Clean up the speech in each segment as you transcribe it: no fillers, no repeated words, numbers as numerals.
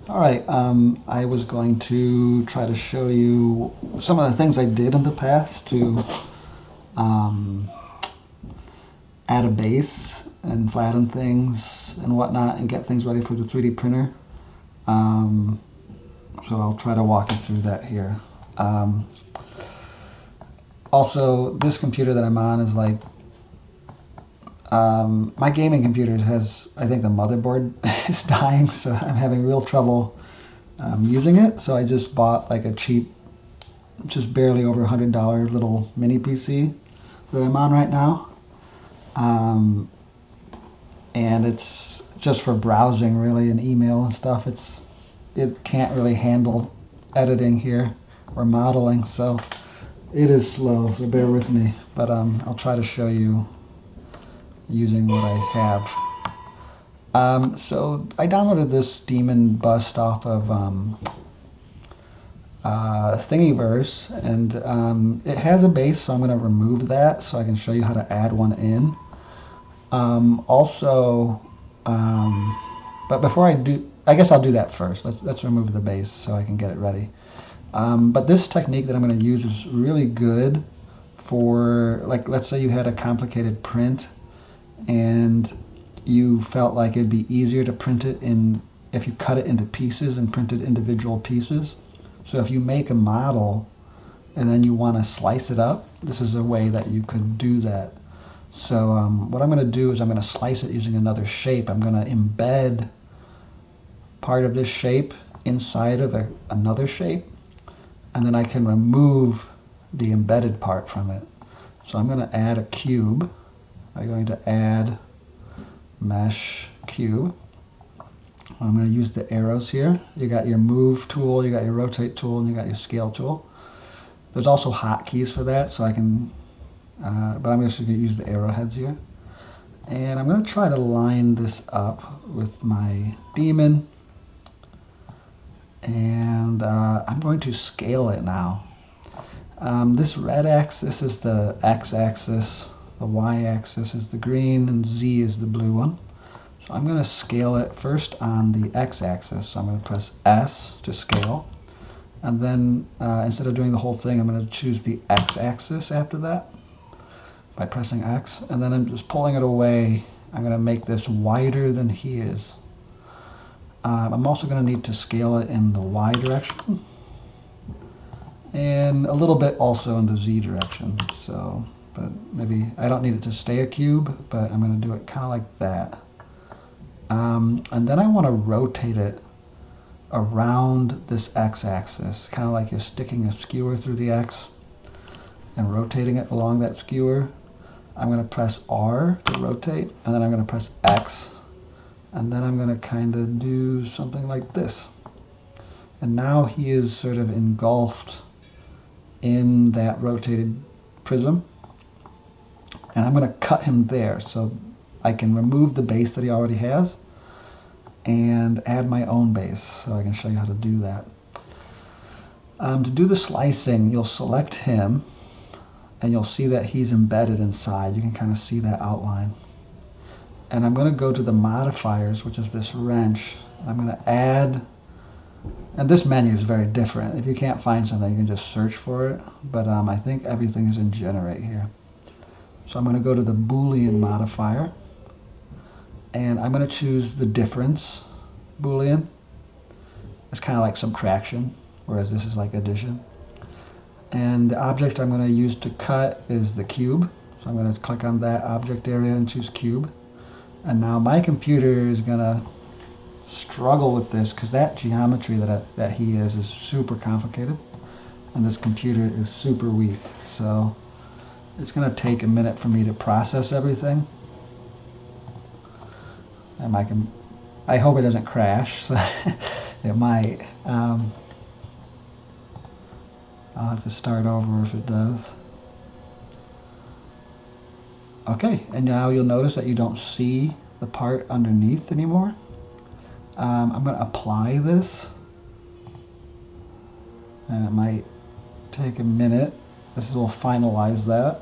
Alright, I was going to try to show you some of the things I did in the past to um, add a base and flatten things and whatnot and get things ready for the 3D printer. Um, so I'll try to walk you through that here. Um, Also, this computer that I'm on is like my gaming computer has, I think the motherboard is dying, so I'm having real trouble using it. So I just bought like a cheap, just barely over $100 little mini PC that I'm on right now. Um, and it's just for browsing really and email and stuff. It can't really handle editing here or modeling, so it is slow, so bear with me. But I'll try to show you using what I have. So I downloaded this Demon Bust off of Thingiverse, and it has a base, so I'm going to remove that so I can show you how to add one in. Also, but before I do, I guess I'll do that first. Let's remove the base so I can get it ready. But this technique that I'm going to use is really good for, like, let's say you had a complicated print and you felt like it'd be easier to print it in if you cut it into pieces and printed individual pieces. So if you make a model and then you want to slice it up, this is a way that you could do that. So what I'm going to do is I'm going to slice it using another shape. I'm going to embed part of this shape inside of another shape, and then I can remove the embedded part from it. So I'm going to add a cube. I'm going to add mesh cube. I'm going to use the arrows here. You got your move tool, you got your rotate tool, and you got your scale tool. There's also hotkeys for that, so I can, but I'm just going to use the arrowheads here. And I'm going to try to line this up with my demon. And I'm going to scale it now. This red axis is the x-axis, the y-axis is the green, and z is the blue one. So I'm going to scale it first on the x-axis. So I'm going to press S to scale. And then instead of doing the whole thing, I'm going to choose the x-axis after that by pressing X. And then I'm just pulling it away. I'm going to make this wider than he is. I'm also going to need to scale it in the Y direction. And a little bit also in the Z direction. So, but maybe I don't need it to stay a cube, but I'm going to do it kind of like that. And then I want to rotate it around this x-axis, kind of like you're sticking a skewer through the x and rotating it along that skewer. I'm going to press R to rotate, and then I'm going to press X, and then I'm going to kind of do something like this. And now he is sort of engulfed in that rotated prism, and I'm going to cut him there so I can remove the base that he already has and add my own base, so I can show you how to do that. To do the slicing, you'll select him, and you'll see that he's embedded inside. You can kind of see that outline. And I'm going to go to the modifiers, which is this wrench. I'm going to add, and this menu is very different. If you can't find something, you can just search for it, but I think everything is in generate here. So I'm going to go to the Boolean modifier, and I'm going to choose the difference Boolean. It's kind of like subtraction, whereas this is like addition. And the object I'm going to use to cut is the cube. So I'm going to click on that object area and choose cube. And now my computer is going to struggle with this because that geometry that he is super complicated. And this computer is super weak. So it's going to take a minute for me to process everything. And I hope it doesn't crash. So it might. I'll have to start over if it does. Okay, and now you'll notice that you don't see the part underneath anymore. I'm going to apply this, and it might take a minute. This will finalize that.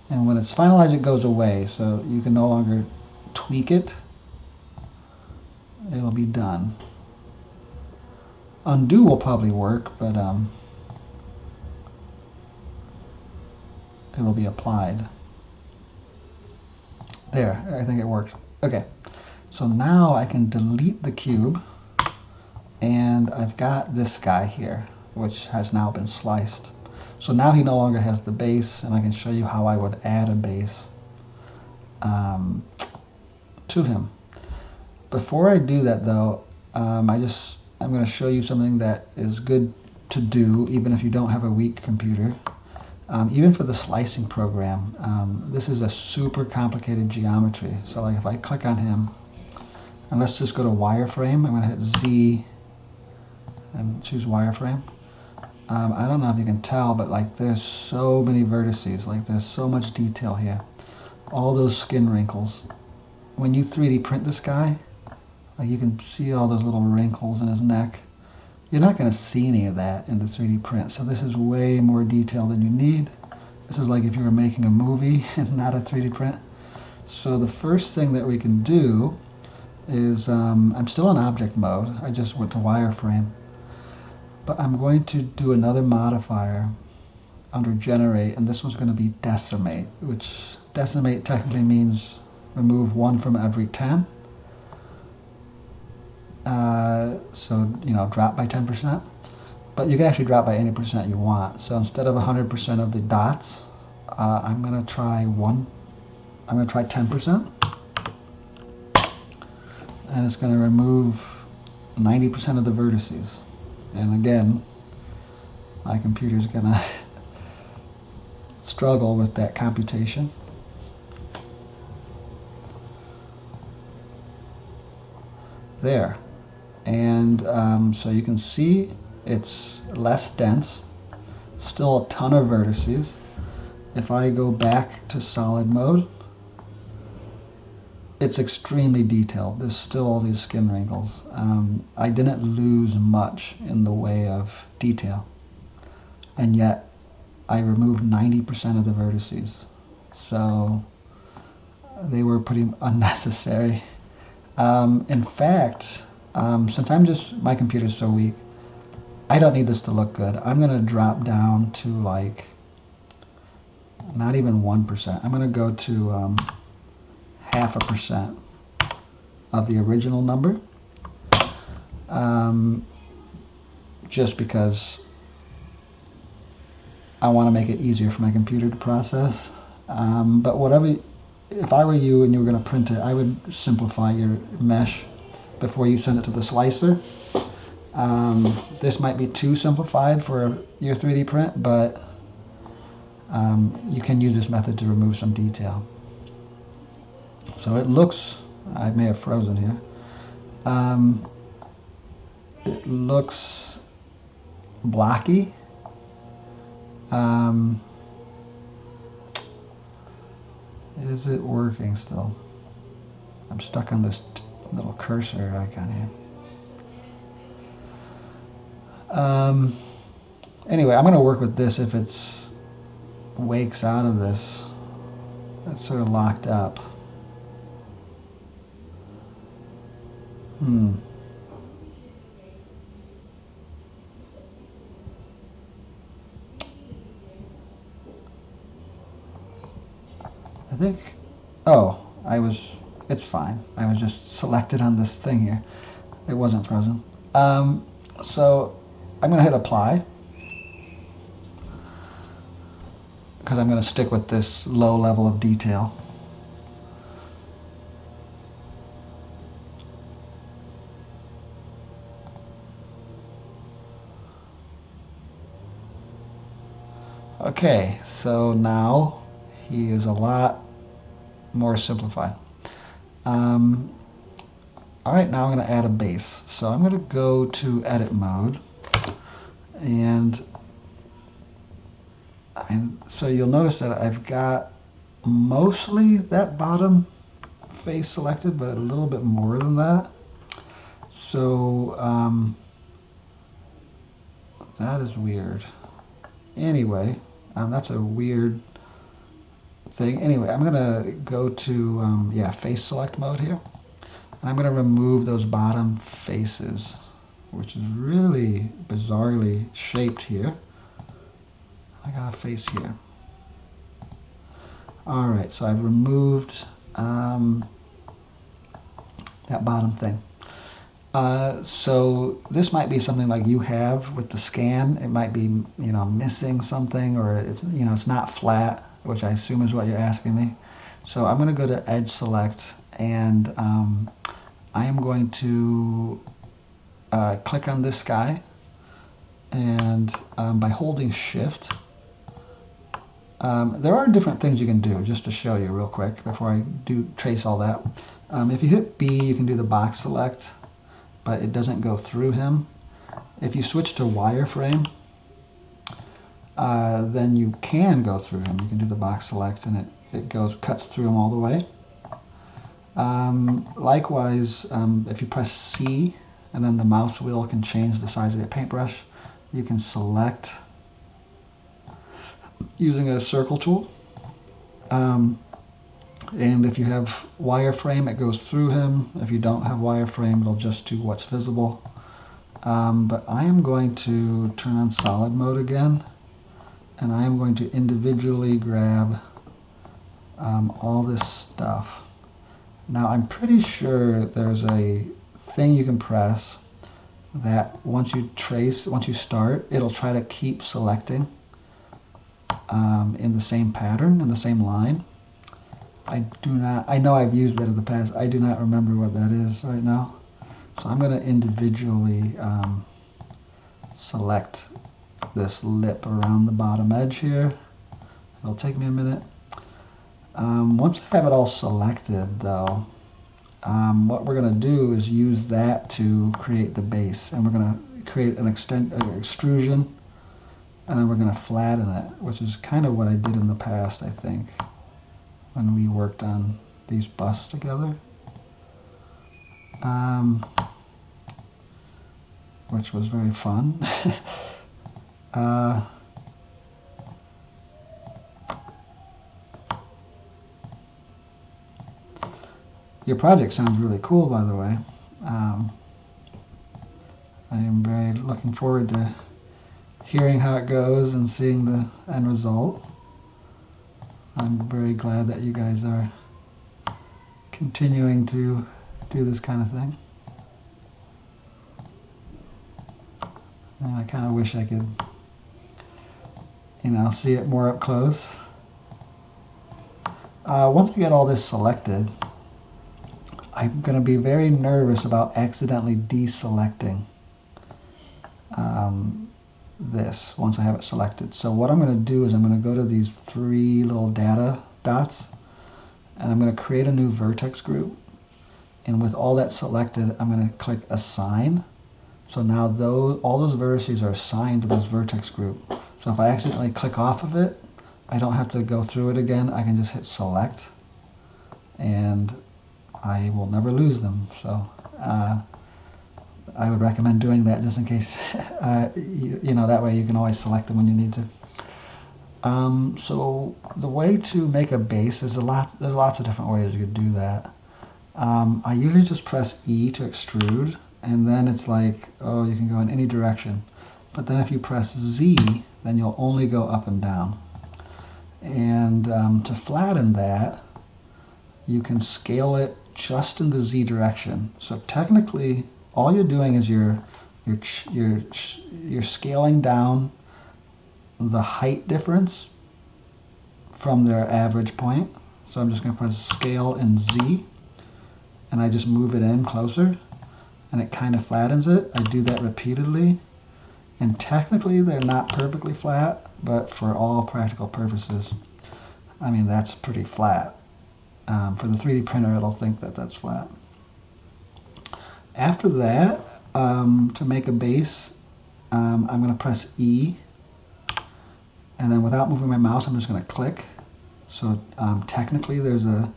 And when it's finalized, it goes away, so you can no longer tweak it. it'll be done. Undo will probably work, but it will be applied. There, I think it worked. Okay, so now I can delete the cube, and I've got this guy here, which has now been sliced. So now he no longer has the base, and I can show you how I would add a base to him. Before I do that though, I'm going to show you something that is good to do even if you don't have a weak computer. Even for the slicing program, this is a super complicated geometry. So like if I click on him, and let's just go to wireframe, I'm going to hit Z and choose wireframe. I don't know if you can tell, but like there's so many vertices, like there's so much detail here. All those skin wrinkles. When you 3D print this guy, like you can see all those little wrinkles in his neck. You're not going to see any of that in the 3D print, so this is way more detail than you need. This is like if you were making a movie and not a 3D print. So the first thing that we can do is, I'm still in object mode, I just went to wireframe, but I'm going to do another modifier under generate, and this one's going to be decimate, which decimate technically means remove 1 from every 10. So, you know, drop by 10%, but you can actually drop by any percent you want. So instead of 100% of the dots, I'm going to try 10%, and it's going to remove 90% of the vertices. And again, my computer's going to struggle with that computation. There. And so you can see it's less dense, still a ton of vertices. If I go back to solid mode, it's extremely detailed. There's still all these skin wrinkles. I didn't lose much in the way of detail, and yet I removed 90% of the vertices. So they were pretty unnecessary. In fact, since my computer's so weak, I don't need this to look good. I'm going to drop down to like, not even 1%. I'm going to go to 0.5% of the original number. Just because I want to make it easier for my computer to process. But whatever, if I were you and you were going to print it, I would simplify your mesh before you send it to the slicer. This might be too simplified for your 3D print, but you can use this method to remove some detail. So it looks, I may have frozen here, it looks blocky. Is it working still? I'm stuck on this little cursor icon here. Anyway, I'm going to work with this if it wakes out of this. That's sort of locked up. I think, it's fine. I was just selected on this thing here. It wasn't frozen. So I'm going to hit apply, because I'm going to stick with this low level of detail. Okay, so now he is a lot more simplified. Alright, now I'm going to add a base. So I'm going to go to edit mode, and so you'll notice that I've got mostly that bottom face selected, but a little bit more than that. So that is weird. Anyway, that's a weird thing. Anyway, I'm going to go to face select mode here. And I'm going to remove those bottom faces, which is really bizarrely shaped here. I got a face here. All right, so I've removed that bottom thing. So this might be something like you have with the scan. It might be, missing something, or it's, it's not flat, which I assume is what you're asking me. So I'm going to go to Edge Select, and I am going to click on this guy, and by holding Shift, there are different things you can do, just to show you real quick before I do trace all that. If you hit B, you can do the box select, but it doesn't go through him. If you switch to wireframe, then you can go through him. You can do the box select, and it cuts through him all the way. Likewise, if you press C, and then the mouse wheel can change the size of your paintbrush, you can select using a circle tool. And if you have wireframe, it goes through him. If you don't have wireframe, it'll just do what's visible. But I am going to turn on solid mode again, and I am going to individually grab all this stuff. Now I'm pretty sure there's a thing you can press that once you start, it'll try to keep selecting in the same pattern, in the same line. I know I've used that in the past. I do not remember what that is right now. So I'm going to individually select this lip around the bottom edge here. It'll take me a minute. Once I have it all selected, though, what we're going to do is use that to create the base. And we're going to create an extrusion, and then we're going to flatten it, which is kind of what I did in the past, I think, when we worked on these busts together. Which was very fun. Your project sounds really cool, by the way. I am very looking forward to hearing how it goes and seeing the end result. I'm very glad that you guys are continuing to do this kind of thing. And I kind of wish I could, see it more up close. Once we get all this selected, I'm going to be very nervous about accidentally deselecting this once I have it selected. So what I'm going to do is I'm going to go to these three little data dots, and I'm going to create a new vertex group. And with all that selected, I'm going to click Assign. So now all those vertices are assigned to this vertex group. So if I accidentally click off of it, I don't have to go through it again. I can just hit Select, and I will never lose them. So I would recommend doing that just in case, that way you can always select them when you need to. So the way to make a base, there's lots of different ways you could do that. I usually just press E to extrude, and then it's like, oh, you can go in any direction. But then if you press Z, then you'll only go up and down. And to flatten that, you can scale it just in the Z direction. So technically, all you're doing is you're scaling down the height difference from their average point. So I'm just going to press Scale and Z, and I just move it in closer, and it kind of flattens it. I do that repeatedly, and technically they're not perfectly flat, but for all practical purposes, I mean, that's pretty flat. For the 3D printer, it'll think that that's flat. After that, to make a base, I'm going to press E, and then without moving my mouse, I'm just going to click. So technically there's a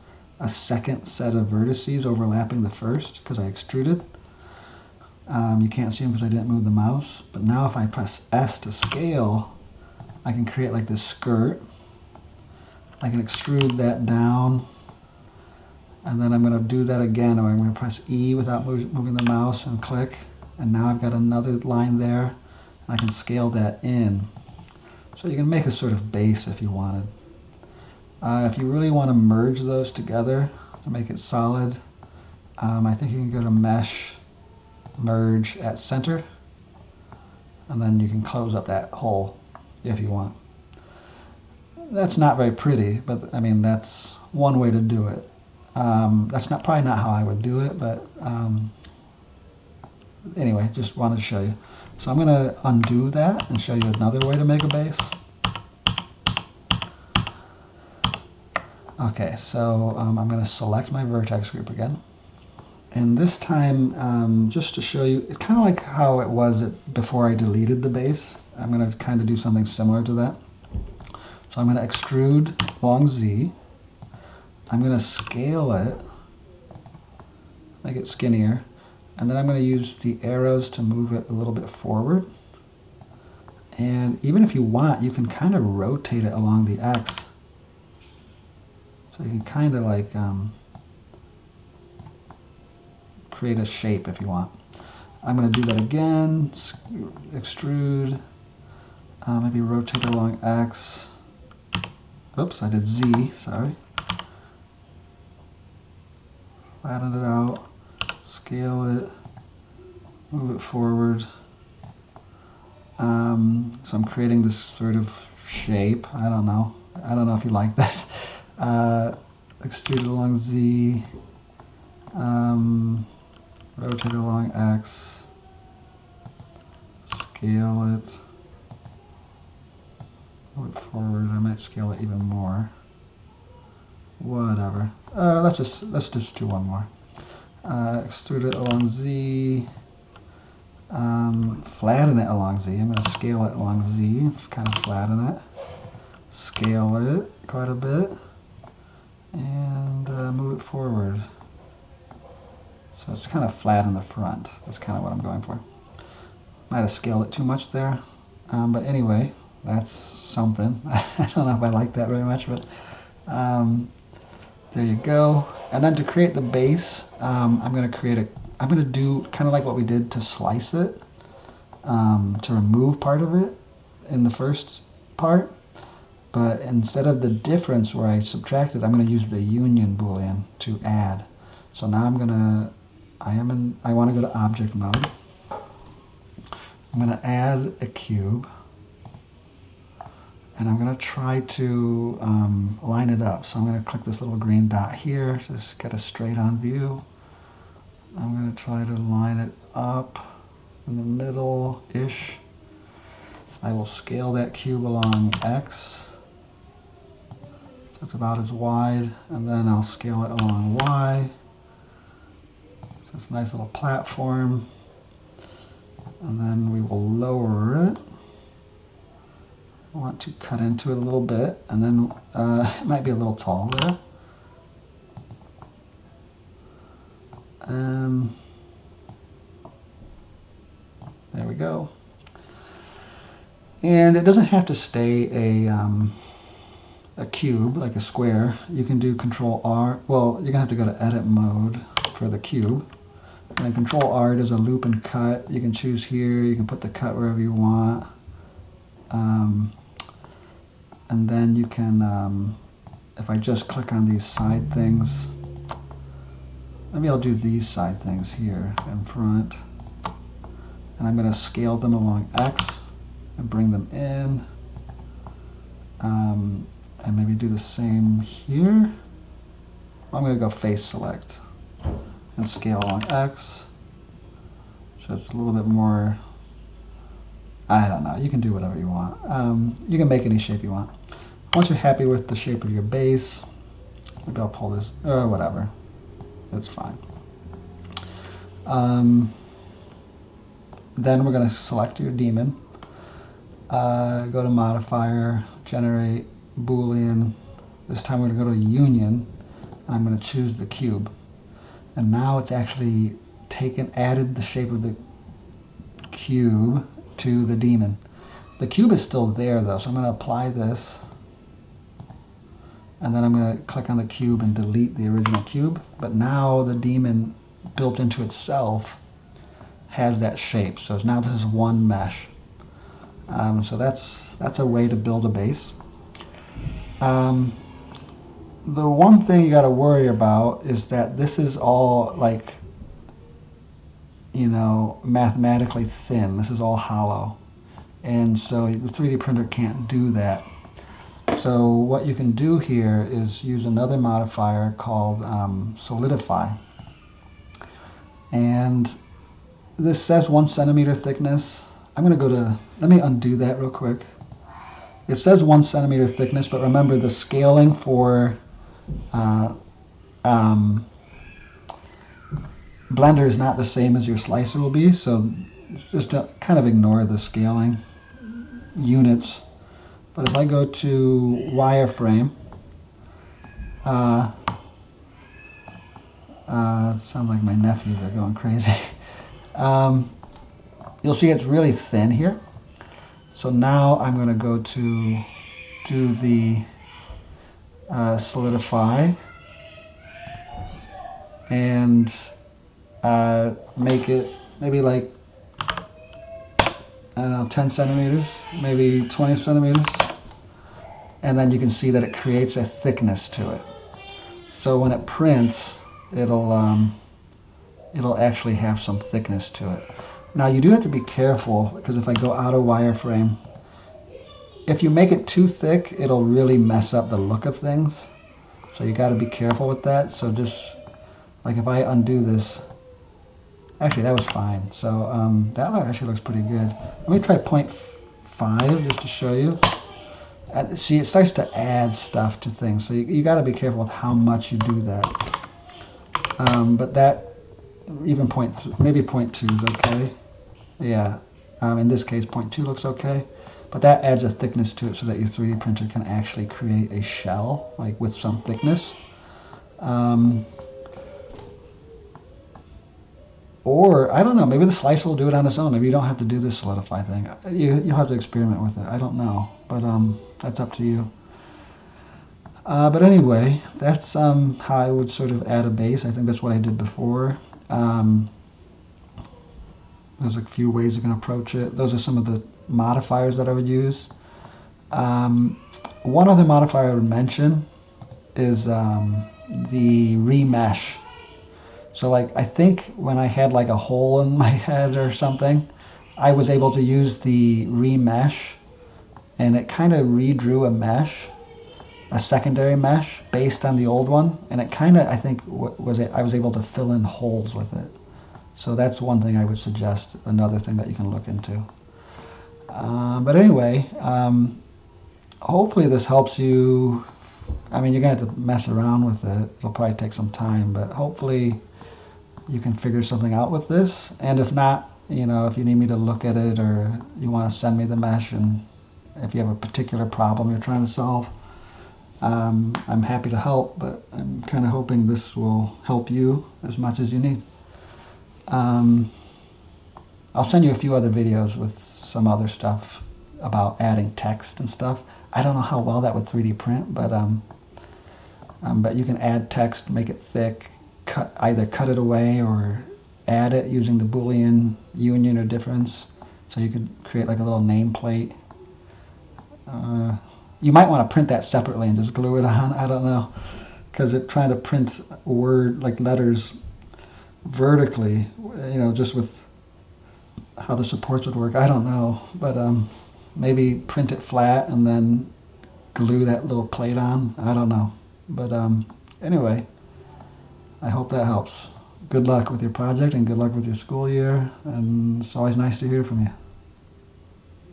second set of vertices overlapping the first because I extruded. You can't see them because I didn't move the mouse. But now if I press S to scale, I can create like this skirt. I can extrude that down And then I'm going to do that again, or I'm going to press E without moving the mouse and click. And now I've got another line there, and I can scale that in. So you can make a sort of base if you wanted. If you really want to merge those together to make it solid, I think you can go to Mesh, Merge at Center, and then you can close up that hole if you want. That's not very pretty, but I mean, that's one way to do it. That's probably not how I would do it, but anyway, just wanted to show you. So I'm going to undo that and show you another way to make a base. Okay, so I'm going to select my vertex group again. And this time, just to show you, it's kind of like how it was before I deleted the base. I'm going to kind of do something similar to that. So I'm going to extrude along Z. I'm going to scale it, make it skinnier, and then I'm going to use the arrows to move it a little bit forward. And even if you want, you can kind of rotate it along the X. So you can kind of like create a shape if you want. I'm going to do that again, extrude, maybe rotate it along X. Oops, I did Z, sorry. Flatten it out, scale it, move it forward. So I'm creating this sort of shape. I don't know if you like this. Extrude it along Z, rotate it along X, scale it, move it forward. I might scale it even more. Whatever. Let's just do one more. Extrude it along Z. Flatten it along Z. I'm going to scale it along Z. Kind of flatten it. Scale it quite a bit. And move it forward. So it's kind of flat in the front. That's kind of what I'm going for. Might have scaled it too much there. But anyway, that's something. I don't know if I like that very much, but there you go. And then to create the base, I'm going to do kind of like what we did to slice it, to remove part of it in the first part. But instead of the difference where I subtracted, I'm going to use the union boolean to add. So now I want to go to object mode. I'm going to add a cube. And I'm going to try to line it up. So I'm going to click this little green dot here, just get a straight on view. I'm going to try to line it up in the middle-ish. I will scale that cube along X. So it's about as wide. And then I'll scale it along Y. So it's a nice little platform. And then we will lower it. I want to cut into it a little bit, and then it might be a little tall there. There we go. And it doesn't have to stay a cube, like a square. You can do Control R. Well, you're going to have to go to Edit Mode for the cube. And then Control R does a loop and cut. You can choose here. You can put the cut wherever you want. And then you can, if I just click on these side things, maybe I'll do these side things here in front. And I'm going to scale them along X and bring them in. And maybe do the same here. I'm going to go face select and scale along X. So it's a little bit more, I don't know, you can do whatever you want. You can make any shape you want. Once you're happy with the shape of your base, maybe I'll pull this, or whatever. It's fine. Then we're going to select your daemon. Go to modifier, generate boolean. This time we're going to go to union, and I'm going to choose the cube. And now it's actually added the shape of the cube to the daemon. The cube is still there though, so I'm going to apply this. And then I'm going to click on the cube and delete the original cube. But now the daemon built into itself has that shape. So now this is one mesh. So that's a way to build a base. The one thing you got to worry about is that this is all like, mathematically thin. This is all hollow. And so the 3D printer can't do that. So what you can do here is use another modifier called solidify. And this says 1 centimeter thickness. I'm going to let me undo that real quick. It says 1 centimeter thickness, but remember the scaling for Blender is not the same as your slicer will be, so just kind of ignore the scaling units. But if I go to wireframe, sounds like my nephews are going crazy. You'll see it's really thin here. So now I'm going to go to do the solidify and make it maybe like, I don't know, 10 centimeters, maybe 20 centimeters. And then you can see that it creates a thickness to it. So when it prints, it'll actually have some thickness to it. Now you do have to be careful, because if I go out of wireframe, if you make it too thick, it'll really mess up the look of things. So you got to be careful with that. So just like if I undo this, actually that was fine. So that actually looks pretty good. Let me try 0.5 just to show you. See, it starts to add stuff to things. So you got to be careful with how much you do that. But that, even maybe 0.2 is okay. Yeah, in this case 0.2 looks okay. But that adds a thickness to it so that your 3D printer can actually create a shell, like with some thickness. Or, I don't know, maybe the slicer will do it on its own. Maybe you don't have to do this solidify thing. You'll have to experiment with it. I don't know. But that's up to you. But anyway, that's how I would sort of add a base. I think that's what I did before. There's a few ways you can approach it. Those are some of the modifiers that I would use. One other modifier I would mention is the remesh. So like, I think when I had like a hole in my head or something, I was able to use the remesh, and it kind of redrew a mesh, a secondary mesh based on the old one, and it kind of, I think, I was able to fill in holes with it. So that's one thing I would suggest, another thing that you can look into. But anyway, hopefully this helps you. I mean, you're going to have to mess around with it. It'll probably take some time, but hopefully you can figure something out with this. And if not, if you need me to look at it, or you want to send me the mesh, and if you have a particular problem you're trying to solve, I'm happy to help, but I'm kind of hoping this will help you as much as you need. I'll send you a few other videos with some other stuff about adding text and stuff. I don't know how well that would 3D print, but you can add text, make it thick, either cut it away or add it using the Boolean union or difference. So you could create like a little nameplate. You might want to print that separately and just glue it on. I don't know, because it's trying to print like letters vertically, just with how the supports would work. I don't know, but maybe print it flat and then glue that little plate on. I don't know, but anyway, I hope that helps. Good luck with your project and good luck with your school year, and it's always nice to hear from you.